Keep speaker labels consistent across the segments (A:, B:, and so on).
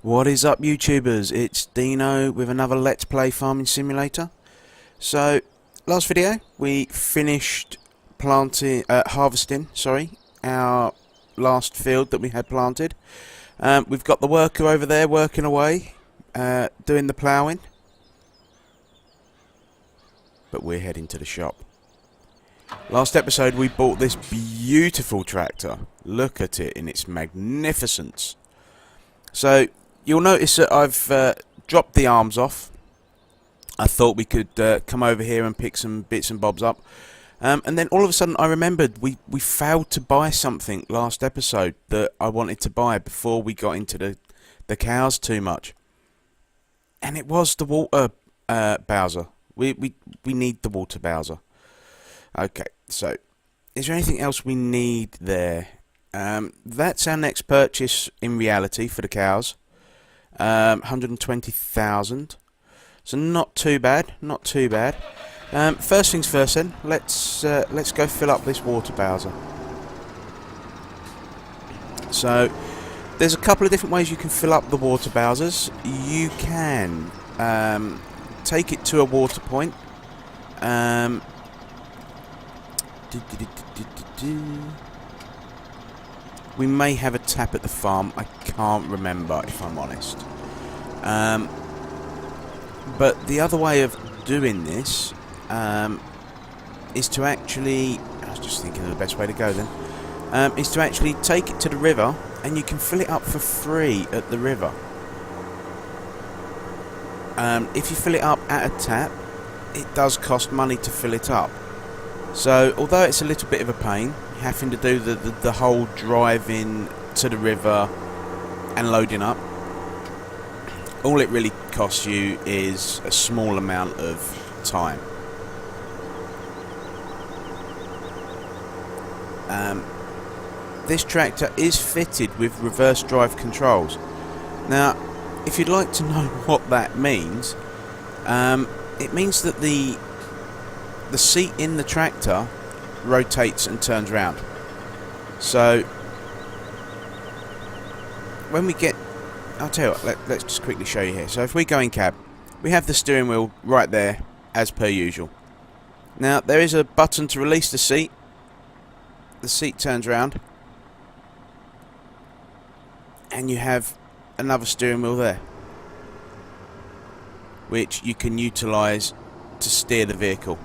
A: What is up, YouTubers? It's Dino with another Let's Play Farming Simulator. So, last video we finished harvesting our last field that we had planted. We've got the worker over there working away, doing the ploughing. But we're heading to the shop. Last episode we bought this beautiful tractor. Look at it in its magnificence. So, you'll notice that I've dropped the arms off. I thought we could come over here and pick some bits and bobs up. And then all of a sudden I remembered we failed to buy something last episode that I wanted to buy before we got into the cows too much. And it was the water bowser. We need the water bowser. Okay, so is there anything else we need there? That's our next purchase in reality for the cows. 120,000. So not too bad, not too bad. First things first then, let's go fill up this water bowser. So there's a couple of different ways you can fill up the water bowsers. You can take it to a water point. We may have a tap at the farm. I can't remember, if I'm honest. But the other way of doing this is to actually... I was just thinking of the best way to go then. Is to actually take it to the river, and you can fill it up for free at the river. If you fill it up at a tap, it does cost money to fill it up. So, although it's a little bit of a pain, having to do the whole driving to the river and loading up, all it really costs you is a small amount of time. This tractor is fitted with reverse drive controls. Now, if you'd like to know what that means, it means that the seat in the tractor rotates and turns round. So when we get, I'll tell you what, let's just quickly show you here. So if we go in cab, we have the steering wheel right there as per usual. Now there is a button to release the seat. The seat turns round and you have another steering wheel there, which you can utilise to steer the vehicle.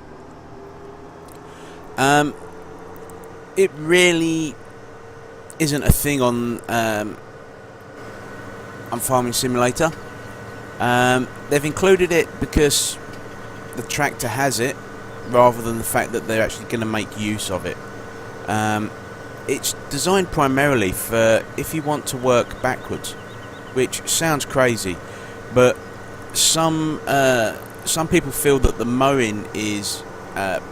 A: It really isn't a thing on Farming Simulator. They've included it because the tractor has it, rather than the fact that they're actually going to make use of it. It's designed primarily for if you want to work backwards, which sounds crazy, but some people feel that the mowing is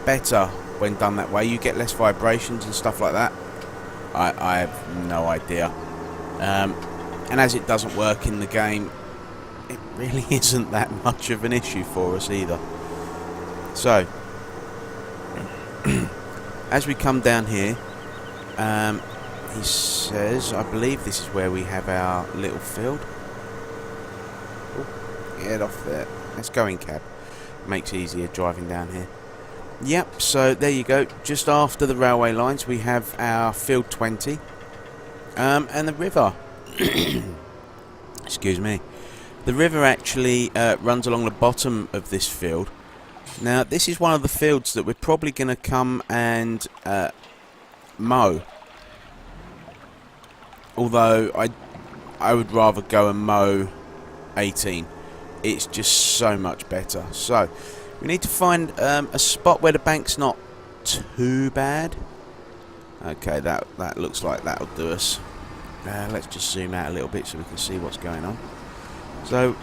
A: better when done that way. You get less vibrations and stuff like that. I have no idea. And as it doesn't work in the game, it really isn't that much of an issue for us either. So, as we come down here, he says, I believe this is where we have our little field. Ooh, get off there. Let's go in cab. Makes it easier driving down here. Yep, so there you go. Just after the railway lines we have our field 20. And the river. Excuse me. The river actually runs along the bottom of this field. Now this is one of the fields that we're probably going to come and mow. Although I would rather go and mow 18. It's just so much better. So we need to find a spot where the bank's not too bad. Okay, that looks like that'll do us. Let's just zoom out a little bit so we can see what's going on. So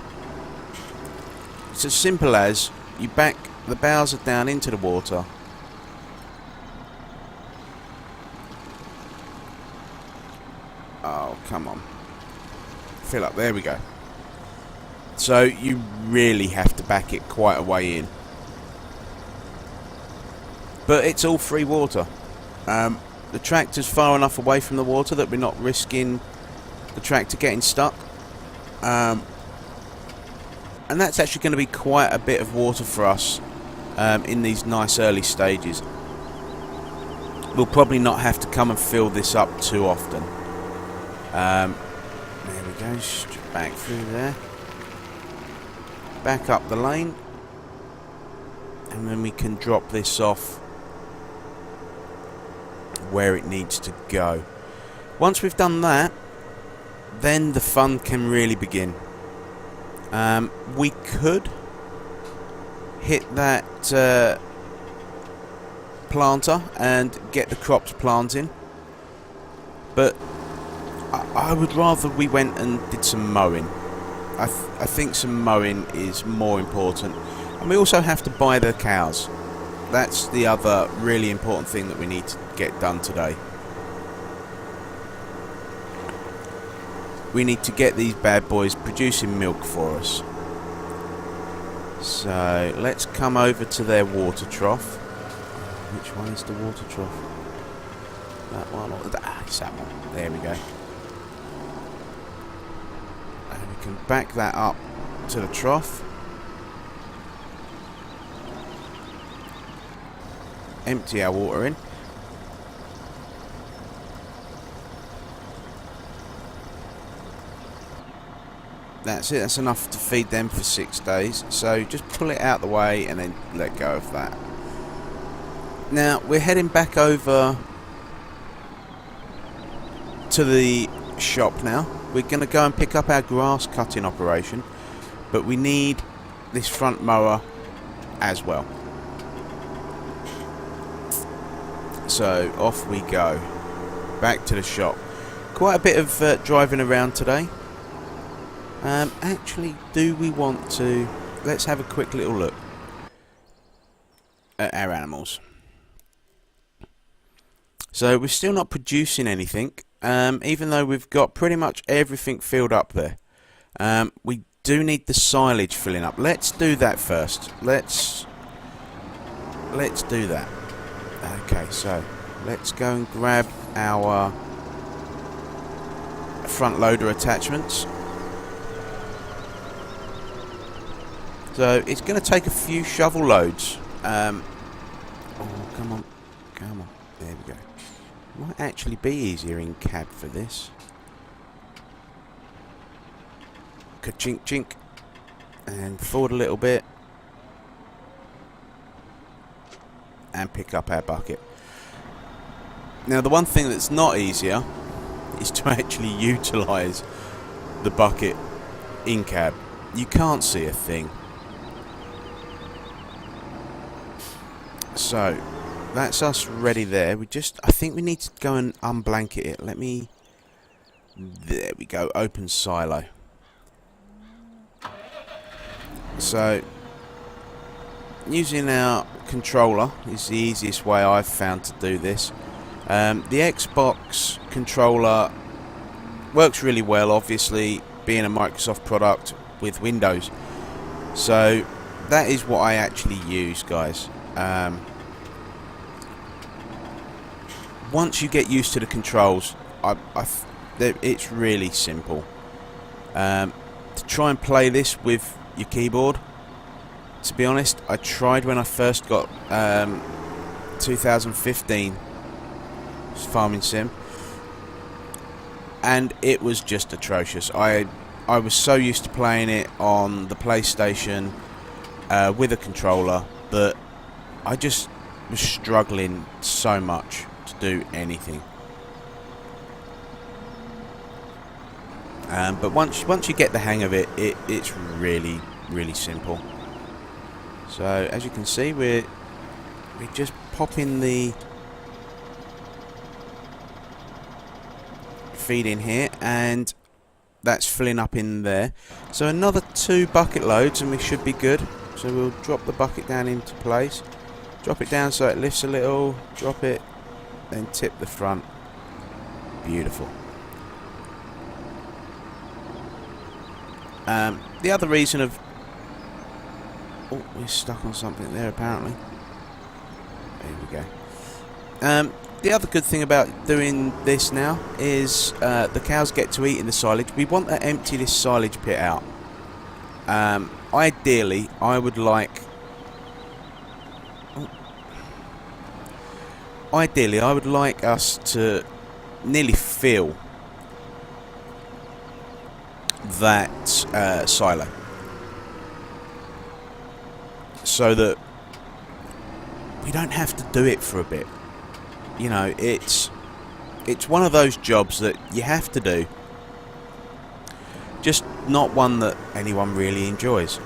A: it's as simple as you back the bowser down into the water. Oh, come on. Fill up. There we go. So you really have to back it quite a way in. But it's all free water. The tractor's far enough away from the water that we're not risking the tractor getting stuck. And that's actually going to be quite a bit of water for us in these nice early stages. We'll probably not have to come and fill this up too often. There we go, straight back through there. Back up the lane. And then we can drop this off where it needs to go. Once we've done that, then the fun can really begin. We could hit that planter and get the crops planting, but I would rather we went and did some mowing. I think some mowing is more important, and we also have to buy the cows. That's the other really important thing that we need to get done today. We need to get these bad boys producing milk for us. So let's come over to their water trough. Which one is the water trough? That one? Or it's that one. There we go. And we can back that up to the trough. Empty our water in. That's it, that's enough to feed them for 6 days. So just pull it out the way and then let go of that. Now we're heading back over to the shop now. We're going to go and pick up our grass cutting operation, but we need this front mower as well. So off we go, back to the shop. Quite a bit of driving around today. Actually, do we want to... Let's have a quick little look at our animals. So we're still not producing anything, even though we've got pretty much everything filled up there. We do need the silage filling up. Let's do that first. Let's do that. Okay, so let's go and grab our front loader attachments. So it's going to take a few shovel loads. Oh, come on. Come on. There we go. Might actually be easier in cab for this. Ka-chink chink. And forward a little bit. And pick up our bucket. Now the one thing that's not easier is to actually utilise the bucket in cab. You can't see a thing. So that's us ready there. I think we need to go and unblanket it. There we go, open silo. So using our controller is the easiest way I've found to do this. The Xbox controller works really well, obviously being a Microsoft product with Windows. So that is what I actually use, guys. Once you get used to the controls, it's really simple. To try and play this with your keyboard, to be honest, I tried when I first got 2015 Farming Sim, and it was just atrocious. I was so used to playing it on the PlayStation with a controller that I just was struggling so much to do anything. But once you get the hang of it, it's really, really simple. So as you can see, we're just popping the feed in here, and that's filling up in there. So another 2 bucket loads and we should be good. So we'll drop the bucket down into place, drop it down so it lifts a little, drop it, then tip the front. Beautiful. The other reason of... Oh, we're stuck on something there apparently. There we go. the other good thing about doing this now is the cows get to eat in the silage. We want to empty this silage pit out. Ideally, I would like... Ideally, I would like us to nearly fill that silo, so that we don't have to do it for a bit. You know, it's one of those jobs that you have to do, just not one that anyone really enjoys.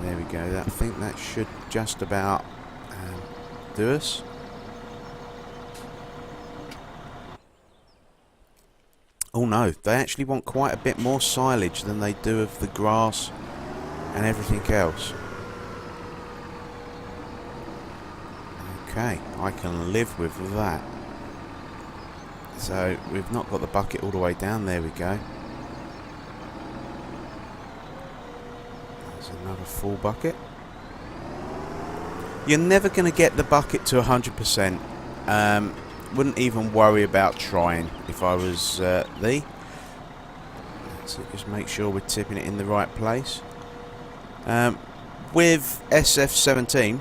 A: There we go. I think that should just about do us. Oh no, they actually want quite a bit more silage than they do of the grass and everything else. Okay, I can live with that. So we've not got the bucket all the way down. There we go. There's another full bucket. You're never going to get the bucket to 100%. Wouldn't even worry about trying if I was thee. So just make sure we're tipping it in the right place. With SF17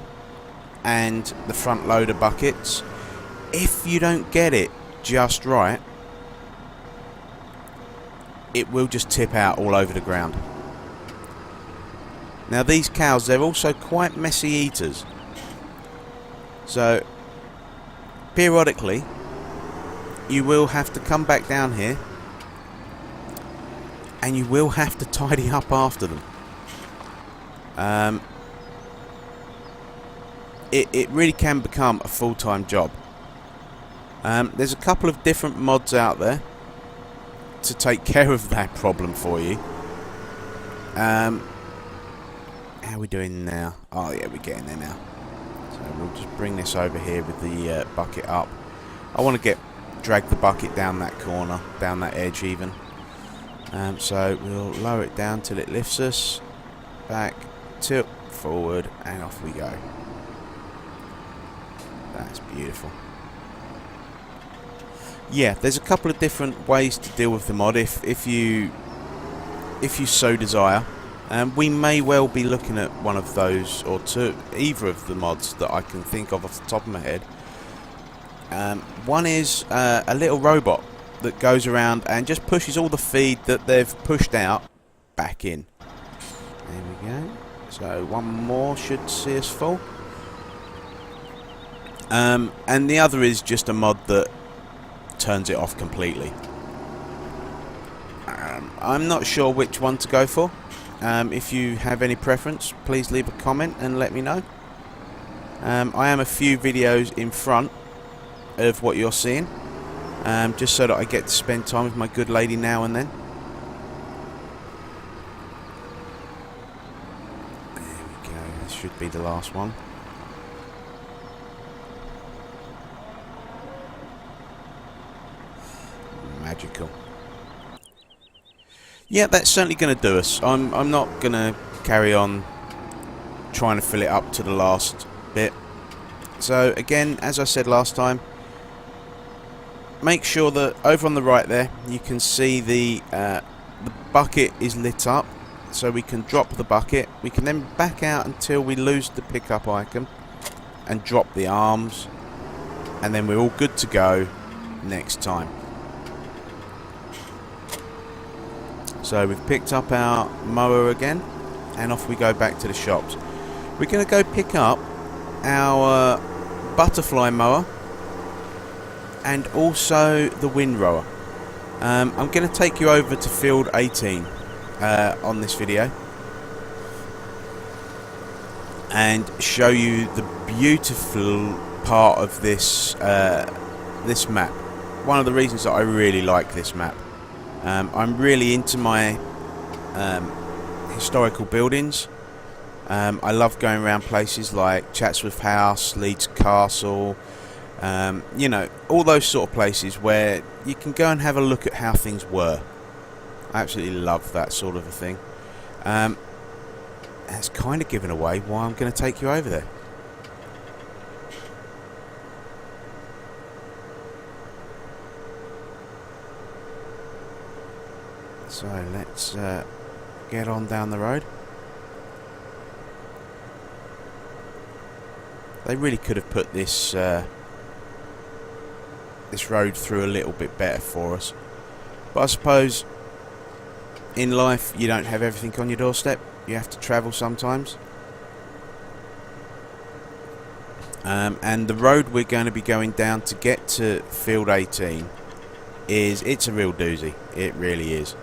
A: and the front loader buckets, if you don't get it just right, it will just tip out all over the ground. Now these cows, they're also quite messy eaters, so periodically you will have to come back down here and you will have to tidy up after them. It really can become a full-time job. There's a couple of different mods out there to take care of that problem for you. How are we doing now? Oh yeah, we're getting there now. So we'll just bring this over here with the bucket up. I want to drag the bucket down that corner, down that edge even. So we'll lower it down till it lifts us. Back, tilt, forward, and off we go. That's beautiful. Yeah, there's a couple of different ways to deal with the mod if you so desire. We may well be looking at one of those, or either of the mods that I can think of off the top of my head. One is a little robot that goes around and just pushes all the feed that they've pushed out back in. There we go. So one more should see us full. And the other is just a mod that turns it off completely. I'm not sure which one to go for. If you have any preference, please leave a comment and let me know. I am a few videos in front of what you're seeing, just so that I get to spend time with my good lady now and then. There we go, this should be the last one. Magical. Yeah, that's certainly going to do us. I'm not going to carry on trying to fill it up to the last bit. So again, as I said last time, make sure that over on the right there you can see the bucket is lit up, so we can drop the bucket. We can then back out until we lose the pickup icon and drop the arms, and then we're all good to go next time. So we've picked up our mower again, and off we go back to the shops. We're going to go pick up our butterfly mower and also the windrower. I'm going to take you over to field 18 on this video and show you the beautiful part of this this map. One of the reasons that I really like this map. I'm really into my historical buildings. I love going around places like Chatsworth House, Leeds Castle, you know, all those sort of places where you can go and have a look at how things were. I absolutely love that sort of a thing. That's kind of given away why I'm going to take you over there. So let's get on down the road. They really could have put this this road through a little bit better for us, but I suppose in life you don't have everything on your doorstep. You have to travel sometimes. And the road we're going to be going down to get to Field 18 it's a real doozy. It really is.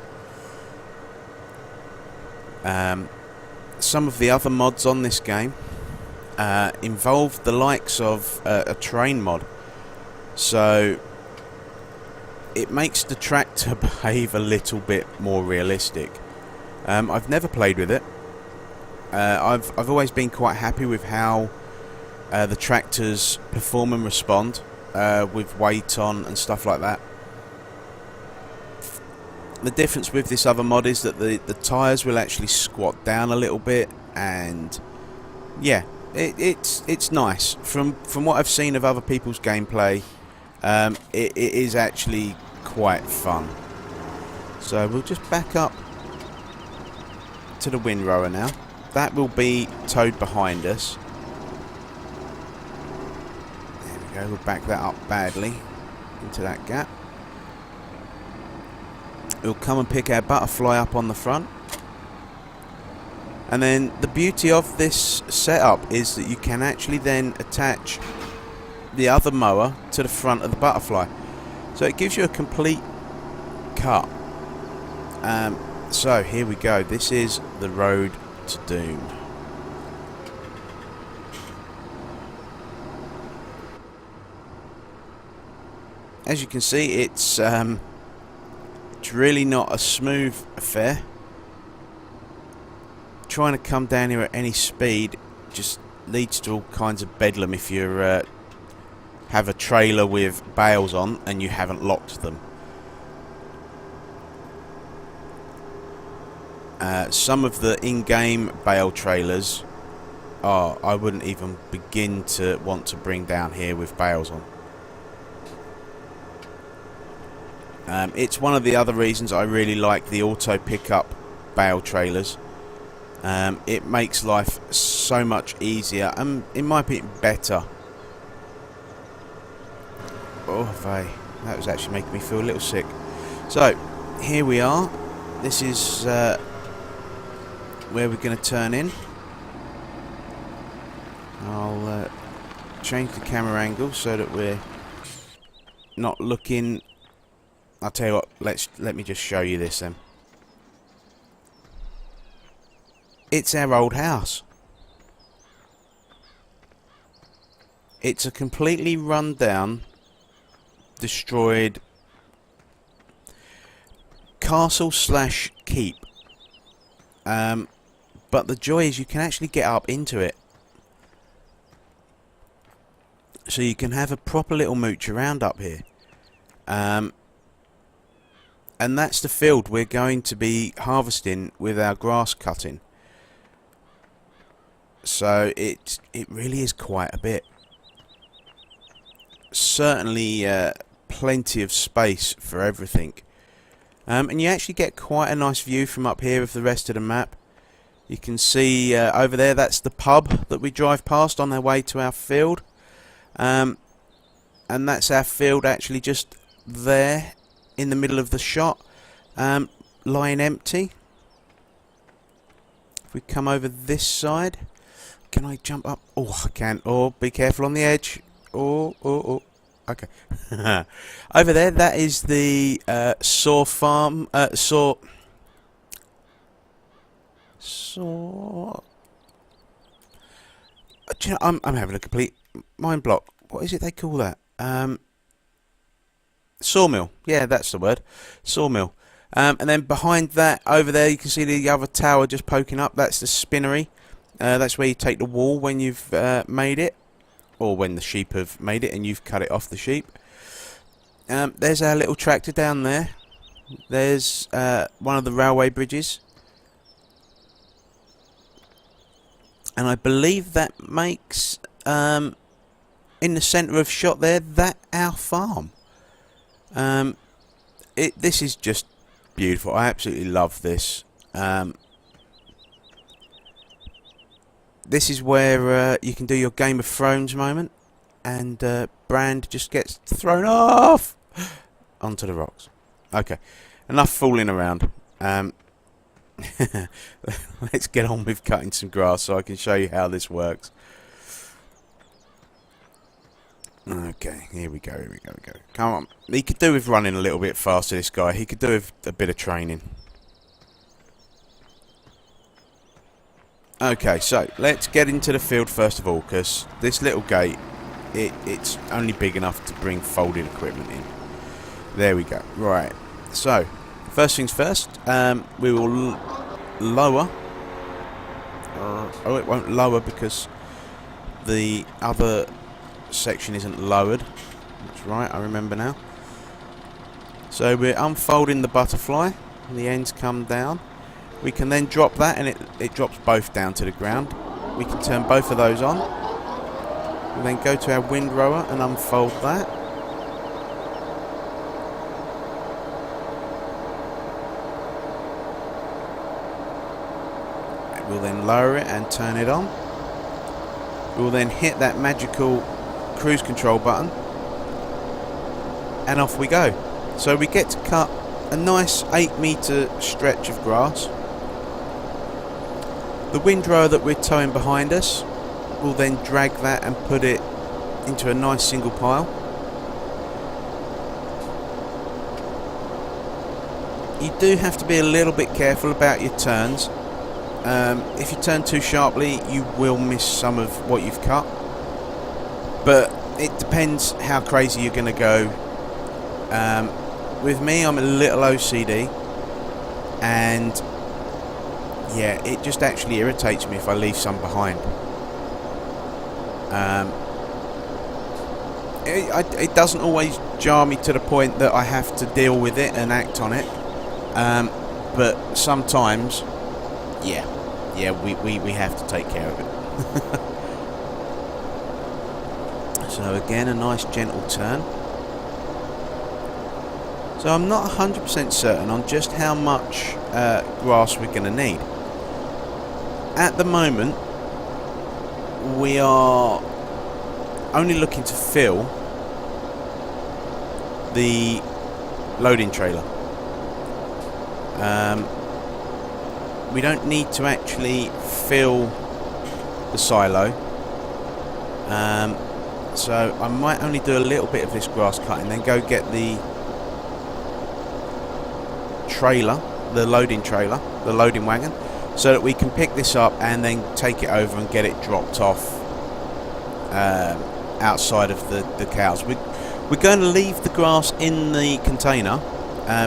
A: Some of the other mods on this game involve the likes of a train mod, so it makes the tractor behave a little bit more realistic. I've never played with it. I've always been quite happy with how the tractors perform and respond with weight on and stuff like that. The difference with this other mod is that the tyres will actually squat down a little bit, and yeah, it's nice. From what I've seen of other people's gameplay, it is actually quite fun. So we'll just back up to the windrower now. That will be towed behind us. There we go, we'll back that up badly into that gap. We'll come and pick our butterfly up on the front. And then the beauty of this setup is that you can actually then attach the other mower to the front of the butterfly. So it gives you a complete cut. So here we go. This is the road to doom. As you can see, it's really not a smooth affair. Trying to come down here at any speed just leads to all kinds of bedlam if you have a trailer with bales on and you haven't locked them. Some of the in-game bale trailers I wouldn't even begin to want to bring down here with bales on. It's one of the other reasons I really like the auto pickup bale trailers. It makes life so much easier and, in my opinion, better. Oh, that was actually making me feel a little sick. So, here we are. This is where we're going to turn in. I'll change the camera angle so that we're not looking. I'll tell you what, let me just show you this then. It's our old house. It's a completely run down, destroyed castle slash keep. But the joy is you can actually get up into it. So you can have a proper little mooch around up here. And that's the field we're going to be harvesting with our grass cutting. So it really is quite a bit. Certainly plenty of space for everything. And you actually get quite a nice view from up here of the rest of the map. You can see over there, that's the pub that we drive past on our way to our field. And that's our field actually just there in the middle of the shot, lying empty. If we come over this side, can I jump up? Oh, I can. Oh, be careful on the edge. Oh. Okay. Over there, that is the saw farm. I'm having a complete mind block. What is it they call that? Sawmill. Yeah, that's the word. Sawmill. And then behind that, over there, you can see the other tower just poking up. That's the spinnery. That's where you take the wool when you've made it, or when the sheep have made it and you've cut it off the sheep. There's our little tractor down there. There's one of the railway bridges. And I believe that makes, in the centre of shot there, that our farm. This is just beautiful. I absolutely love this. This is where you can do your Game of Thrones moment, and Brand just gets thrown off onto the rocks. Okay, enough fooling around. Let's get on with cutting some grass so I can show you how this works. Okay, here we go. Come on. He could do with running a little bit faster, this guy. He could do with a bit of training. Okay, so let's get into the field first of all, because this little gate, it's only big enough to bring folded equipment in. There we go. Right, so first things first, we will lower. Oh, it won't lower because the other section isn't lowered. That's right, I remember now. So we're unfolding the butterfly, and the ends come down. We can then drop that, and it drops both down to the ground. We can turn both of those on. We then go to our windrower and unfold that. We'll then lower it and turn it on. We'll then hit that magical cruise control button, and off we go. So we get to cut a nice 8-metre stretch of grass. The windrower that we're towing behind us will then drag that and put it into a nice single pile. You do have to be a little bit careful about your turns. If you turn too sharply, you will miss some of what you've cut. But it depends how crazy you're going to go. With me, I'm a little OCD, and yeah, it just actually irritates me if I leave some behind. It doesn't always jar me to the point that I have to deal with it and act on it, but sometimes, yeah, we have to take care of it. So again, a nice gentle turn. So I'm not 100% certain on just how much grass we're going to need. At the moment, we are only looking to fill the loading trailer. We don't need to actually fill the silo. So I might only do a little bit of this grass cutting, then go get the trailer, the loading trailer, the loading wagon, so that we can pick this up and then take it over and get it dropped off outside of the cows. We're going to leave the grass in the container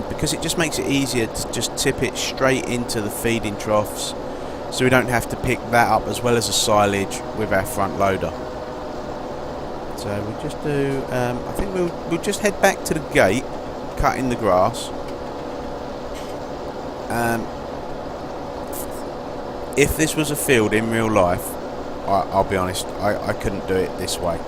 A: because it just makes it easier to just tip it straight into the feeding troughs, so we don't have to pick that up as well as the silage with our front loader. So we'll just do, I think we'll just head back to the gate, cutting the grass. If this was a field in real life, I'll be honest, I couldn't do it this way.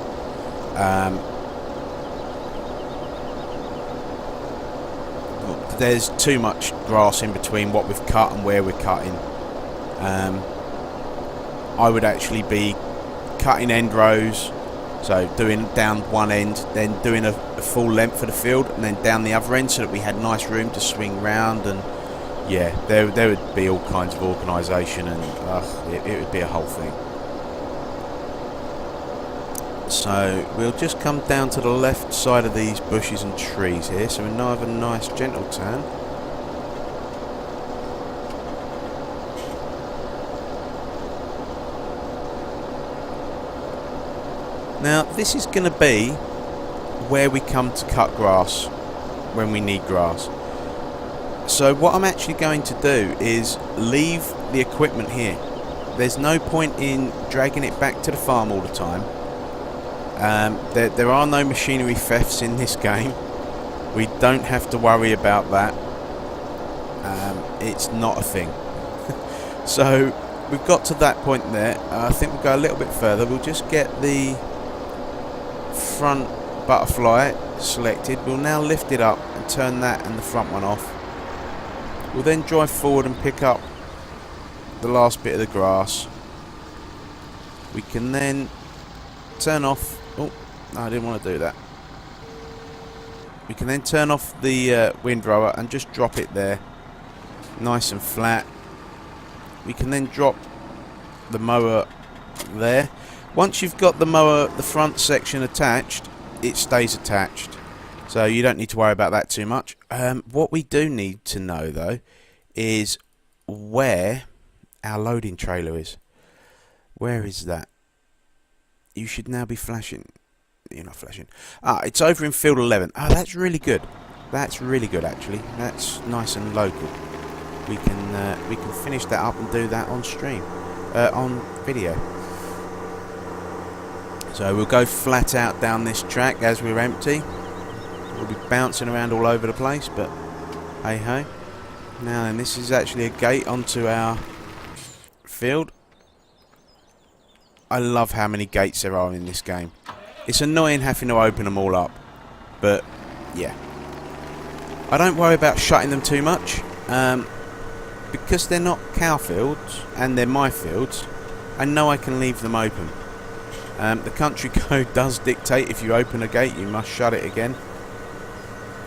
A: There's too much grass in between what we've cut and where we're cutting. I would actually be cutting end rows, so doing down one end, then doing a full length of the field, and then down the other end, so that we had nice room to swing round. And yeah, there would be all kinds of organisation, and it would be a whole thing. So we'll just come down to the left side of these bushes and trees here, so we now have a nice gentle turn. Now this is going to be where we come to cut grass when we need grass. So what I'm actually going to do is leave the equipment here. There's no point in dragging it back to the farm all the time. There are no machinery thefts in this game. We don't have to worry about that. It's not a thing. So we've got to that point there. I think we'll go a little bit further. We'll just get the front butterfly selected. We'll now lift it up and turn that and the front one off. We'll then drive forward and pick up the last bit of the grass. We can then turn off... Oh, no, I didn't want to do that. We can then turn off the windrower and just drop it there. Nice and flat. We can then drop the mower there. Once you've got the mower, the front section attached, it stays attached. So you don't need to worry about that too much. What we do need to know, though, is where our loading trailer is. Where is that? You should now be flashing. You're not flashing. Ah, it's over in field 11. Ah, that's really good. That's really good, actually. That's nice and local. We can finish that up and do that on stream, on video. So we'll go flat out down this track as we're empty. We'll be bouncing around all over the place, but hey ho. Now then, this is actually a gate onto our field. I love how many gates there are in this game. It's annoying having to open them all up, but yeah. I don't worry about shutting them too much, because they're not cow fields and they're my fields. I know I can leave them open. The country code does dictate if you open a gate you must shut it again.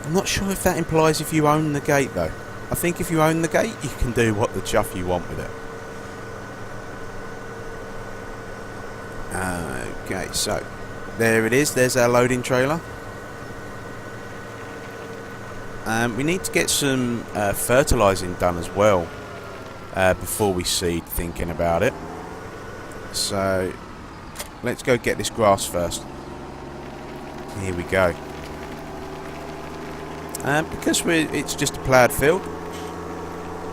A: I'm not sure if that implies if you own the gate though. I think if you own the gate you can do what the chuff you want with it. Okay, so there it is. There's our loading trailer. We need to get some fertilising done as well before we seed, thinking about it. So let's go get this grass first. Here we go. Because it's just a ploughed field,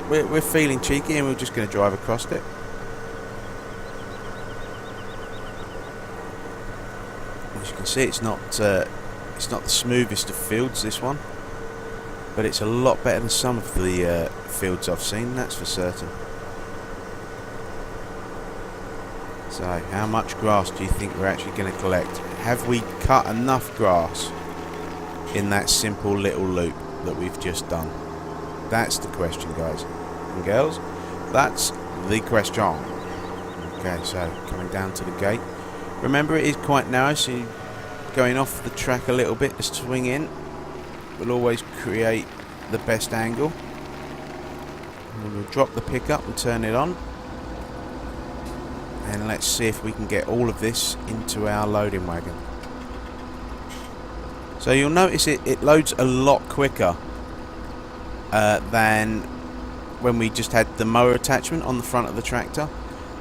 A: we're feeling cheeky and we're just going to drive across it. As you can see, it's not the smoothest of fields, this one, but it's a lot better than some of the fields I've seen, that's for certain. So, how much grass do you think we're actually going to collect? Have we cut enough grass in that simple little loop that we've just done? That's the question, guys and girls. That's the question. Okay, so coming down to the gate. Remember, it is quite narrow, so you're going off the track a little bit to swing in will always create the best angle. And we'll drop the pickup and turn it on. And let's see if we can get all of this into our loading wagon. So you'll notice it loads a lot quicker than when we just had the mower attachment on the front of the tractor.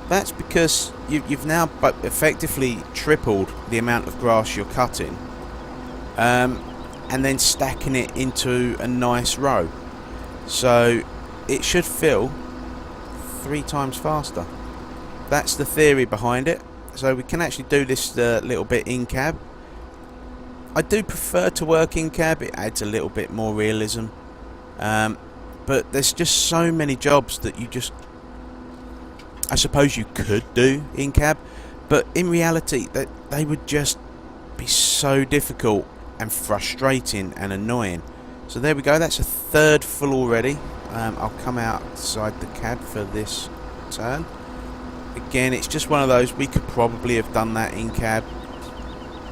A: That's because you've now effectively tripled the amount of grass you're cutting, and then stacking it into a nice row. So it should fill 3 times faster. That's the theory behind it. So we can actually do this little bit in cab. I do prefer to work in cab, it adds a little bit more realism. But there's just so many jobs that you just... I suppose you could do in cab, but in reality they would just be so difficult and frustrating and annoying. So there we go, that's a 3rd full already. I'll come outside the cab for this turn. Again, it's just one of those, we could probably have done that in cab,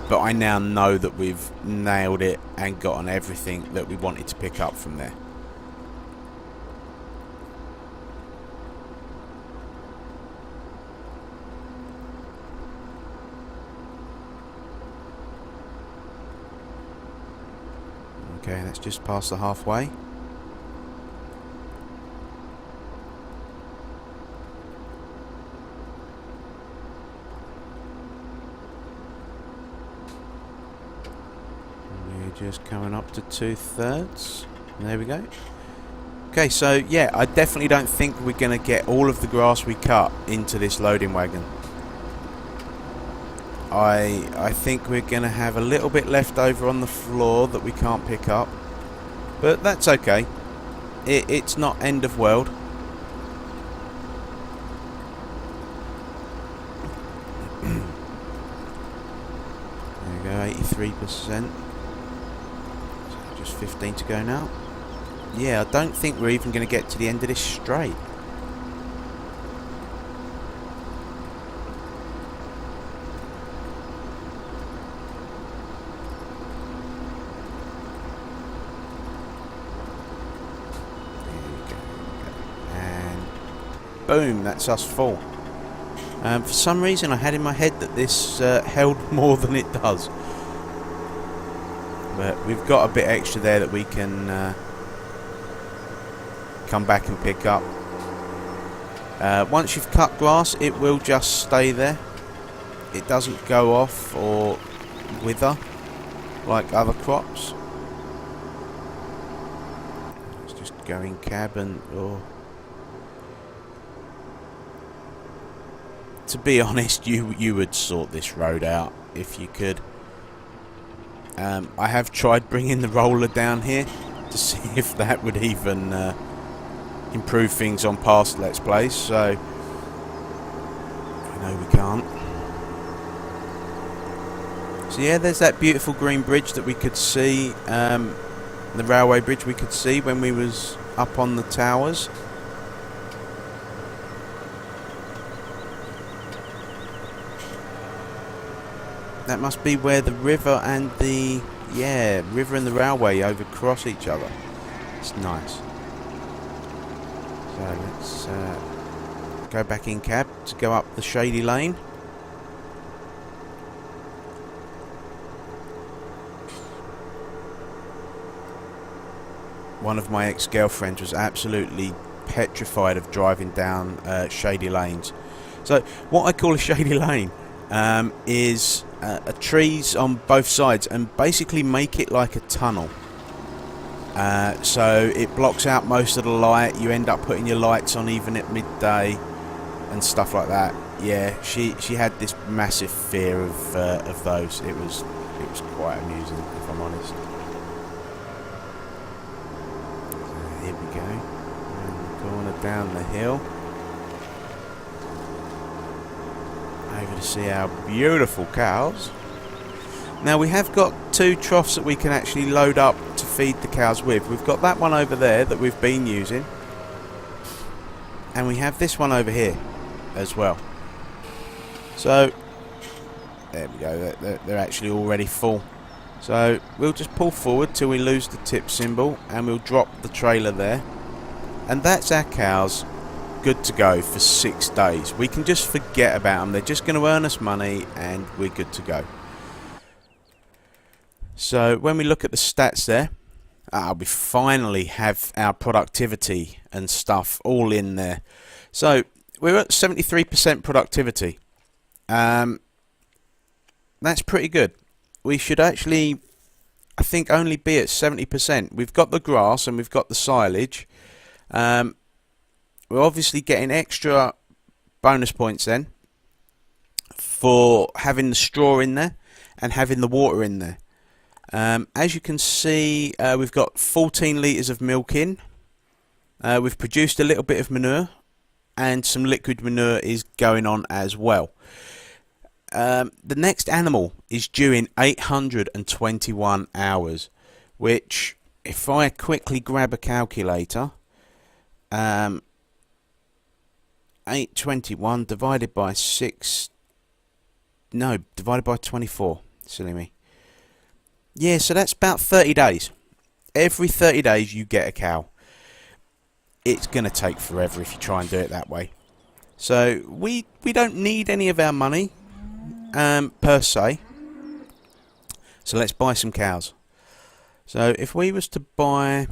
A: but I now know that we've nailed it and gotten everything that we wanted to pick up from there. Okay, that's just past the halfway. Just coming up to 2/3. There we go. Okay, so yeah, I definitely don't think we're going to get all of the grass we cut into this loading wagon. I think we're going to have a little bit left over on the floor that we can't pick up, but that's okay. It's not end of world. There we go, 83%. 15 to go now. yeah, I don't think we're even going to get to the end of this straight. Boom, that's us full. For some reason I had in my head that this held more than it does. But we've got a bit extra there that we can come back and pick up. Once you've cut grass, it will just stay there. It doesn't go off or wither like other crops. Let's just go in cab and... oh. To be honest, you would sort this road out if you could. I have tried bringing the roller down here to see if that would even improve things on past Let's Plays, so I know we can't. So yeah, there's that beautiful green bridge that we could see, the railway bridge we could see when we was up on the towers. That must be where the river and the river and the railway overcross each other. It's nice. So let's go back in cab to go up the shady lane. One of my ex-girlfriends was absolutely petrified of driving down shady lanes. So what I call a shady lane is trees on both sides, and basically make it like a tunnel. So it blocks out most of the light. You end up putting your lights on even at midday and stuff like that. Yeah, she had this massive fear of those. It was quite amusing, if I'm honest. So here we go. Around the corner, down the hill. Over to see our beautiful cows. Now we have got 2 troughs that we can actually load up to feed the cows with. We've got that one over there that we've been using, and we have this one over here as well. So there we go, they're actually already full. So we'll just pull forward till we lose the tip symbol, and we'll drop the trailer there, and that's our cows good to go for 6 days. We can just forget about them. They're just going to earn us money and we're good to go. So when we look at the stats there, we finally have our productivity and stuff all in there. So we're at 73% productivity. That's pretty good. We should actually, I think, only be at 70%. We've got the grass and we've got the silage. We're obviously getting extra bonus points then for having the straw in there and having the water in there. As you can see, we've got 14 litres of milk in. We've produced a little bit of manure, and some liquid manure is going on as well. The next animal is due in 821 hours, which, if I quickly grab a calculator, 821 divided by 6, no, divided by 24, silly me. Yeah, so that's about 30 days. Every 30 days you get a cow. It's going to take forever if you try and do it that way. So we don't need any of our money, per se. So let's buy some cows. So if we was to buy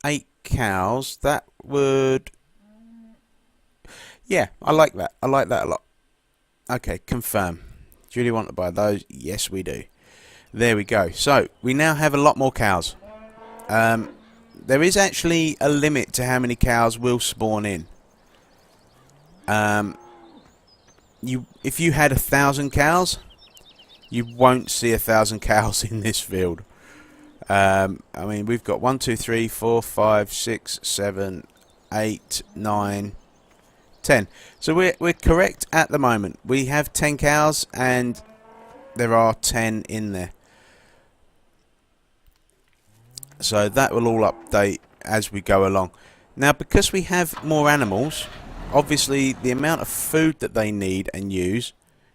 A: 8 cows, that would, yeah, I like that. I like that a lot. Okay, confirm. Do you really want to buy those? Yes, we do. There we go. So we now have a lot more cows. There is actually a limit to how many cows will spawn in. If you had 1,000 cows, you won't see 1,000 cows in this field. I mean, we've got 1, 2, 3, 4, 5, 6, 7, 8, 9, 10. So we're correct at the moment. We have 10 cows and there are 10 in there. So that will all update as we go along. Now, because we have more animals, obviously the amount of food that they need and use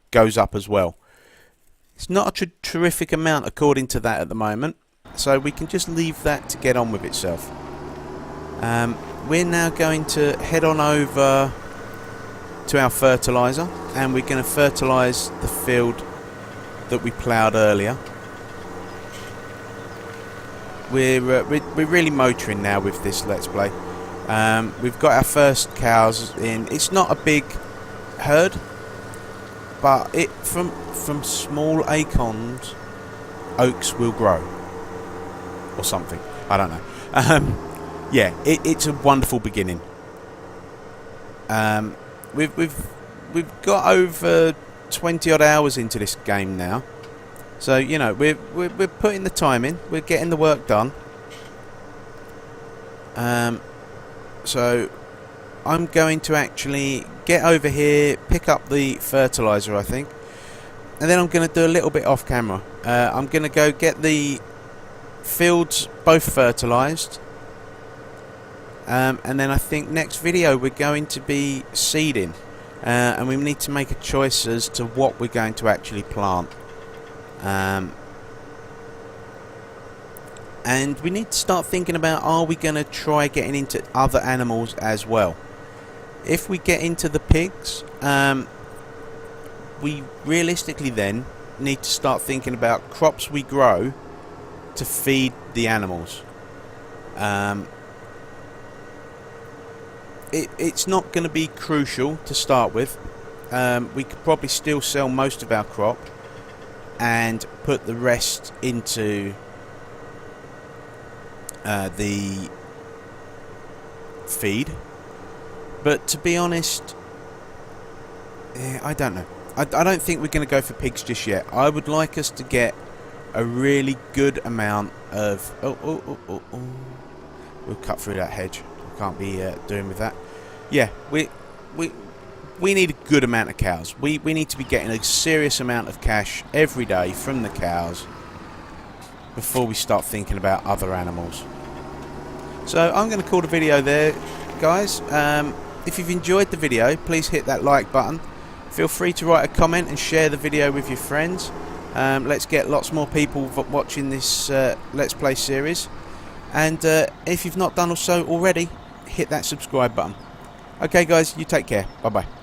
A: goes up as well. It's not a terrific amount according to that at the moment, so we can just leave that to get on with itself. We're now going to head on over to our fertiliser, and we're going to fertilise the field that we ploughed earlier. We're really motoring now with this Let's Play. We've got our first cows in. It's not a big herd, but it from small acorns, oaks will grow, or something. I don't know. Yeah, it's a wonderful beginning. We've got over 20 odd hours into this game now, so you know we're putting the time in. We're getting the work done. So I'm going to actually get over here, pick up the fertiliser, I think, and then I'm going to do a little bit off camera. I'm going to go get the fields both fertilised, and then I think next video we're going to be seeding, and we need to make a choice as to what we're going to actually plant. And we need to start thinking about, are we going to try getting into other animals as well? If we get into the pigs, we realistically then need to start thinking about crops we grow to feed the animals. It's not going to be crucial to start with. We could probably still sell most of our crop and put the rest into the feed, but to be honest, I don't know. I don't think we're going to go for pigs just yet. I would like us to get a really good amount of we'll cut through that hedge. We can't be doing with that. Yeah, we need a good amount of cows. We need to be getting a serious amount of cash every day from the cows before we start thinking about other animals. So I'm going to call the video there, guys. If you've enjoyed the video, please hit that like button. Feel free to write a comment and share the video with your friends. Let's get lots more people watching this Let's Play series. And if you've not done so already, hit that subscribe button. Okay guys, you take care. Bye bye.